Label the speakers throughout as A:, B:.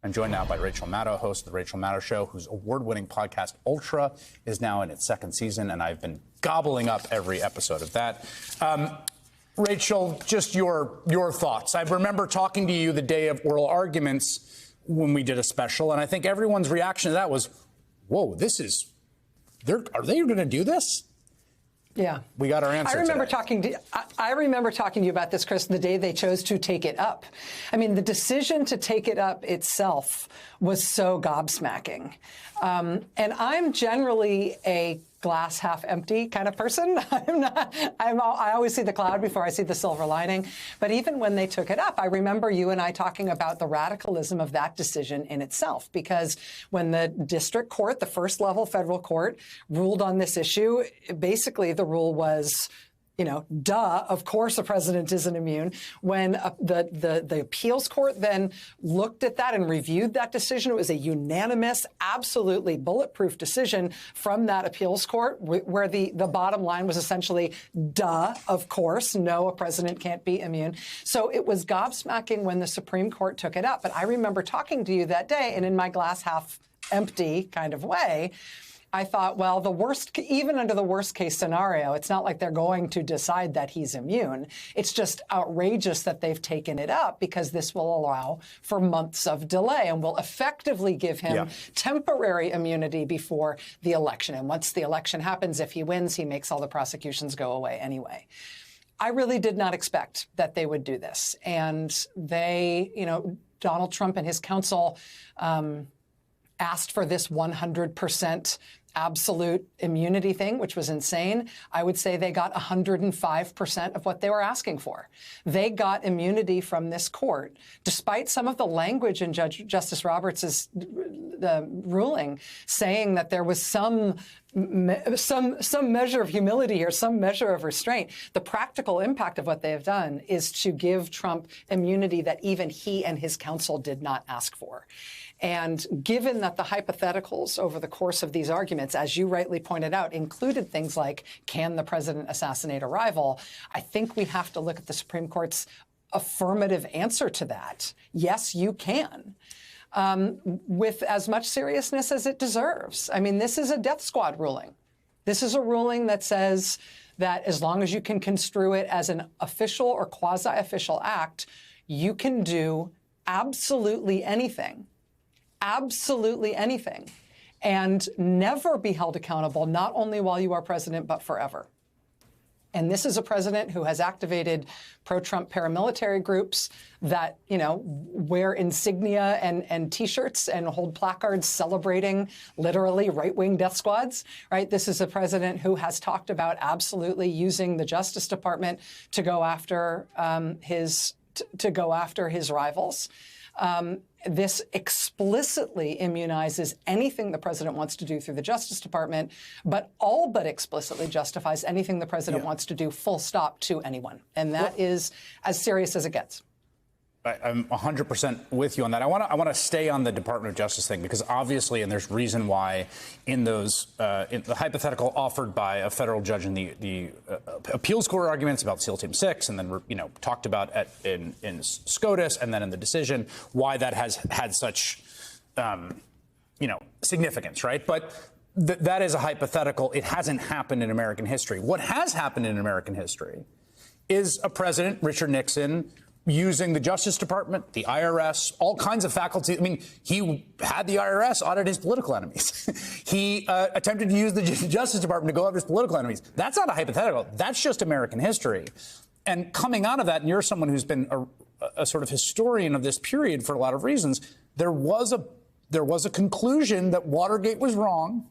A: I'm joined now by Rachel Maddow, host of The Rachel Maddow Show, whose award-winning podcast, Ultra, is now in its second season, and I've been gobbling up every episode of that. Rachel, just your thoughts. I remember talking to you the day of oral arguments when we did a special, and I think everyone's reaction to that was, whoa, are they going to do this?
B: Yeah.
A: We got our answer.
B: I remember talking to you about this, Chris, the day they chose to take it up. I mean, the decision to take it up itself was so gobsmacking. And I'm generally a glass half empty kind of person. I always see the cloud before I see the silver lining. But even when they took it up, I remember you and I talking about the radicalism of that decision in itself. Because when the district court, the first level federal court, ruled on this issue, basically the rule was, duh, of course the president isn't immune. When the appeals court then looked at that and reviewed that decision, it was a unanimous, absolutely bulletproof decision from that appeals court where the bottom line was essentially, duh, of course, no, a president can't be immune. So it was gobsmacking when the Supreme Court took it up. But I remember talking to you that day, and in my glass half empty kind of way, I thought, well, even under the worst case scenario, it's not like they're going to decide that he's immune. It's just outrageous that they've taken it up because this will allow for months of delay and will effectively give him temporary immunity before the election. And once the election happens, if he wins, he makes all the prosecutions go away anyway. I really did not expect that they would do this. And they, Donald Trump and his counsel asked for this 100% absolute immunity thing, which was insane. I would say they got 105% of what they were asking for. They got immunity from this court, despite some of the language in Justice Roberts' ruling saying that there was some measure of humility here, some measure of restraint. The practical impact of what they have done is to give Trump immunity that even he and his counsel did not ask for. And given that the hypotheticals over the course of these arguments, as you rightly pointed out, included things like, can the president assassinate a rival? I think we have to look at the Supreme Court's affirmative answer to that. Yes, you can. With as much seriousness as it deserves. I mean, this is a death squad ruling. This is a ruling that says that as long as you can construe it as an official or quasi-official act, you can do absolutely anything, and never be held accountable, not only while you are president, but forever. And this is a president who has activated pro-Trump paramilitary groups that, wear insignia and T-shirts and hold placards celebrating literally right-wing death squads, right? This is a president who has talked about absolutely using the Justice Department to go after his rivals. This explicitly immunizes anything the president wants to do through the Justice Department, but all but explicitly justifies anything the president wants to do, full stop, to anyone. And that is as serious as it gets.
A: I'm 100% with you on that. I want to stay on the Department of Justice thing because obviously, and there's reason why, in those in the hypothetical offered by a federal judge in the appeals court arguments about SEAL Team 6, and then talked about in SCOTUS, and then in the decision, why that has had such significance, right? But that is a hypothetical. It hasn't happened in American history. What has happened in American history is a president, Richard Nixon, using the Justice Department, the IRS, all kinds of faculty. I mean, he had the IRS audit his political enemies. He attempted to use the Justice Department to go after his political enemies. That's not a hypothetical. That's just American history. And coming out of that, and you're someone who's been a sort of historian of this period for a lot of reasons, there was a conclusion that Watergate was wrong,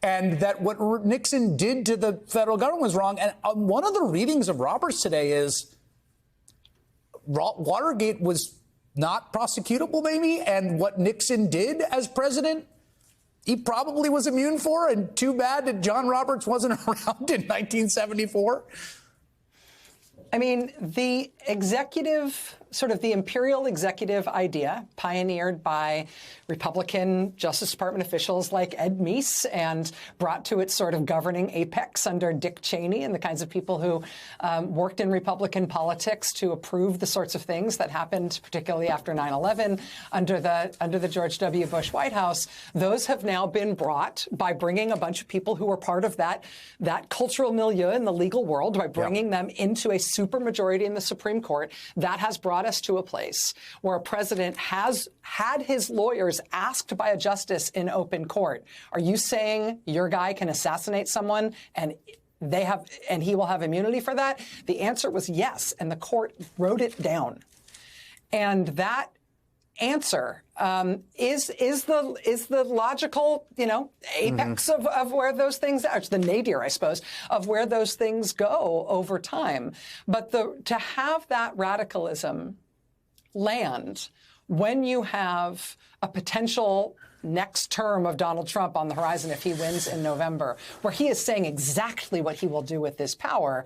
A: and that what Nixon did to the federal government was wrong. And one of the readings of Roberts today is Watergate was not prosecutable, maybe, and what Nixon did as president, he probably was immune for, and too bad that John Roberts wasn't around in 1974.
B: I mean, the executive sort of the imperial executive idea pioneered by Republican Justice Department officials like Ed Meese and brought to its sort of governing apex under Dick Cheney and the kinds of people who worked in Republican politics to approve the sorts of things that happened, particularly after 9/11 under the George W. Bush White House. Those have now been brought by bringing a bunch of people who were part of that cultural milieu in the legal world, by bringing them into a supermajority in the Supreme Court. That has brought us to a place where a president has had his lawyers asked by a justice in open court, are you saying your guy can assassinate someone and he will have immunity for that? The answer was yes, and the court wrote it down. And that answer is the logical, apex of where those things are. It's the nadir, I suppose, of where those things go over time. But to have that radicalism land when you have a potential next term of Donald Trump on the horizon if he wins in November, where he is saying exactly what he will do with this power,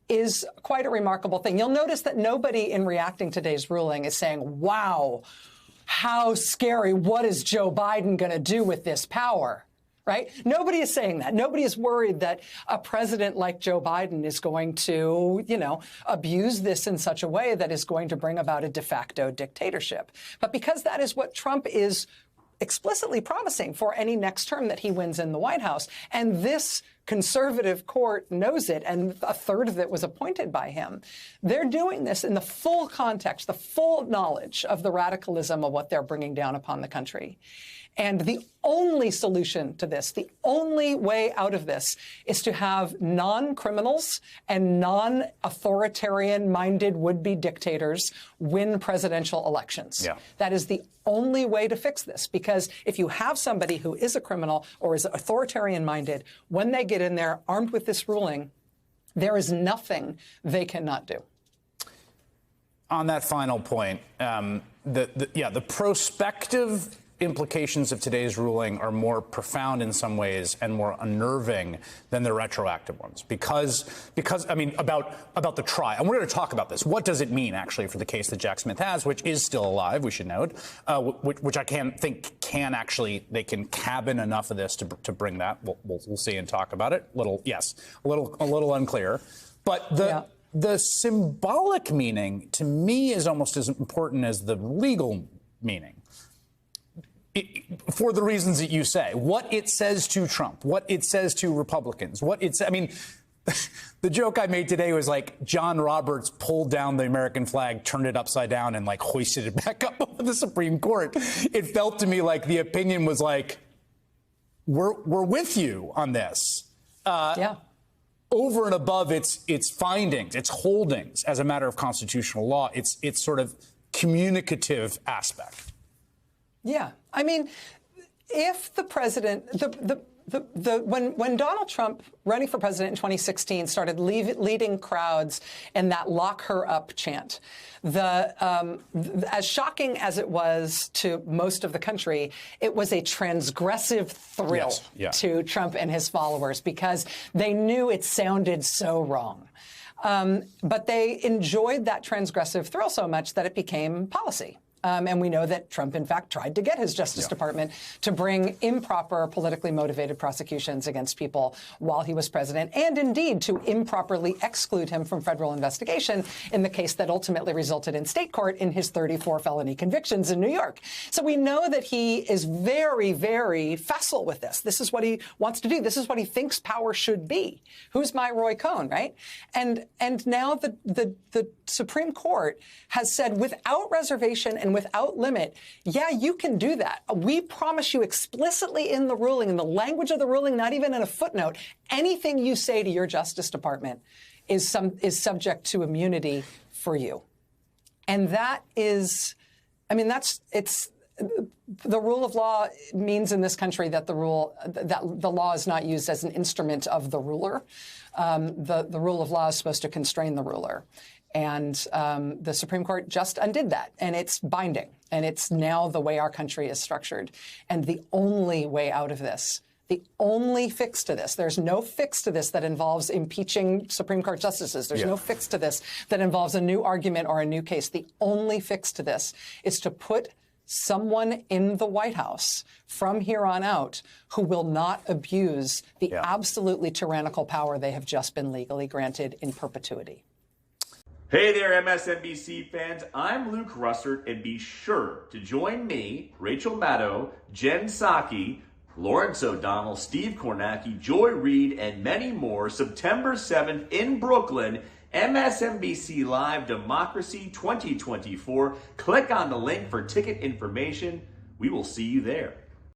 B: is quite a remarkable thing. You'll notice that nobody in reacting to today's ruling is saying, wow, how scary, what is Joe Biden going to do with this power? Right? Nobody is saying that. Nobody is worried that a president like Joe Biden is going to, abuse this in such a way that is going to bring about a de facto dictatorship. But because that is what Trump is explicitly promising for any next term that he wins in the White House, and this conservative court knows it, and a third of it was appointed by him. They're doing this in the full context, the full knowledge of the radicalism of what they're bringing down upon the country. And the only solution to this, the only way out of this, is to have non-criminals and non-authoritarian-minded would-be dictators win presidential elections. Yeah. That is the only way to fix this, because if you have somebody who is a criminal or is authoritarian-minded, when they get in there armed with this ruling, there is nothing they cannot do.
A: On that final point, the prospective implications of today's ruling are more profound in some ways and more unnerving than the retroactive ones, because I mean, about the trial. And we're going to talk about this. What does it mean, actually, for the case that Jack Smith has, which is still alive, we should note, which I they can cabin enough of this to bring that. We'll see and talk about it. A little unclear. But the symbolic meaning, to me, is almost as important as the legal meaning. For the reasons that you say, what it says to Trump, what it says to Republicans, the joke I made today was like John Roberts pulled down the American flag, turned it upside down, and hoisted it back up over the Supreme Court. It felt to me like the opinion was like, we're with you on this. Over and above its findings, its holdings as a matter of constitutional law, its sort of communicative aspect.
B: Yeah. I mean, if the president, when Donald Trump, running for president in 2016, started leading crowds in that "lock her up" chant, as shocking as it was to most of the country, it was a transgressive thrill to Trump and his followers, because they knew it sounded so wrong. But they enjoyed that transgressive thrill so much that it became policy. And we know that Trump, in fact, tried to get his Justice Department to bring improper, politically motivated prosecutions against people while he was president, and indeed to improperly exclude him from federal investigation in the case that ultimately resulted in state court in his 34 felony convictions in New York. So we know that he is very, very facile with this. This is what he wants to do. This is what he thinks power should be. Who's my Roy Cohn, right? And now the Supreme Court has said without reservation and without limit, yeah, you can do that. We promise you explicitly in the ruling, in the language of the ruling, not even in a footnote, anything you say to your Justice Department is subject to immunity for you. And that is, it's the rule of law means in this country that the law is not used as an instrument of the ruler. The rule of law is supposed to constrain the ruler. And the Supreme Court just undid that, and it's binding, and it's now the way our country is structured. And the only way out of this, The only fix to this, there's no fix to this that involves impeaching Supreme Court justices. There's no fix to this that involves a new argument or a new case. The only fix to this is to put someone in the White House from here on out who will not abuse the absolutely tyrannical power they have just been legally granted in perpetuity.
C: Hey there, MSNBC fans. I'm Luke Russert, and be sure to join me, Rachel Maddow, Jen Psaki, Lawrence O'Donnell, Steve Kornacki, Joy Reid, and many more September 7th in Brooklyn, MSNBC Live Democracy 2024. Click on the link for ticket information. We will see you there.